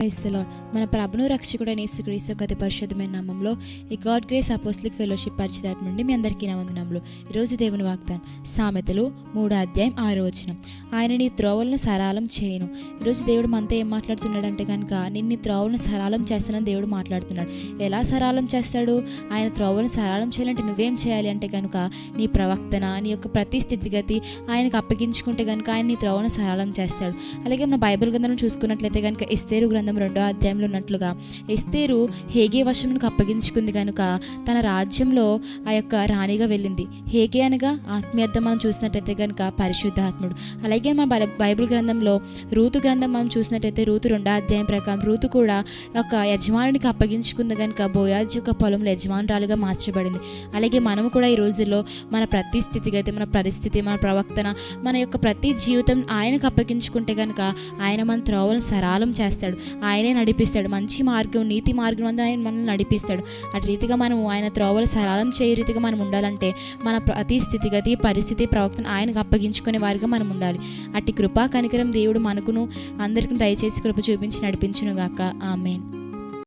Praise the lord. మన ప్రభును రక్షకుడైన యేసుక్రీస్తు యొక్క అతి పరిశుద్ధమైన నామంలో ఈ గాడ్ గ్రేస్ అపోస్టలిక్ ఫెలోషిప్ పరిచయం నుండి మీ అందరికీ నా వందనములు. ఈరోజు దేవుని వాగ్దానం సామెతలు 3:6. ఆయన నీ త్రోవలను సరళం చేయను. ఈరోజు దేవుడు మనతో ఏం మాట్లాడుతున్నాడంటే కనుక నిన్ను త్రోవలను సరళం చేస్తానని దేవుడు మాట్లాడుతున్నాడు. ఎలా సరళం చేస్తాడు? ఆయన త్రోవలను సరళం చేయాలంటే నువ్వేం చేయాలి అంటే కనుక నీ ప్రవర్తన, నీ యొక్క ప్రతి స్థితిగతి ఆయనకు అప్పగించుకుంటే కనుక ఆయన నీ త్రోవలను సరళం చేస్తాడు. అలాగే మన బైబిల్ గ్రంథం చూసుకున్నట్లయితే కనుక ఎస్తేరు గ్రంథం 2వ అధ్యాయంలో ఉన్నట్లుగా ఎస్తేరు హేగే వశమునకు అప్పగించుకుంది కనుక తన రాజ్యంలో ఆ యొక్క రాణిగా వెళ్ళింది. హేగే అనగా ఆత్మీయర్థం మనం చూసినట్టయితే కనుక పరిశుద్ధాత్ముడు. అలాగే మన బైబిల్ గ్రంథంలో రూతు గ్రంథం మనం చూసినట్టయితే రూతు 2వ అధ్యాయం ప్రకారం రూతు కూడా ఒక యజమానునికి అప్పగించుకుంది కనుక బోయాజు యొక్క పొలంలో యజమానురాలుగా మార్చబడింది. అలాగే మనము కూడా ఈ రోజుల్లో మన ప్రతి స్థితిగతి, మన పరిస్థితి, మన ప్రవర్తన, మన యొక్క ప్రతి జీవితం ఆయనకు అప్పగించుకుంటే కనుక ఆయన మన త్రోవలను సరళం చేస్తాడు. ఆయనే నడిపిస్తాడు. మంచి మార్గం, నీతి మార్గం అంతా ఆయన మనల్ని నడిపిస్తాడు. అటు రీతిగా మనము ఆయన త్రోవలు సరళం చేయ రీతిగా మనం ఉండాలంటే మన ప్రతి స్థితిగతి, పరిస్థితి, ప్రవక్తను ఆయనకు అప్పగించుకునే వారిగా మనం ఉండాలి. అట్టి కృపా కనికరం దేవుడు మనకును అందరికీ దయచేసి కృప చూపించి నడిపించును గాక. ఆమేన్.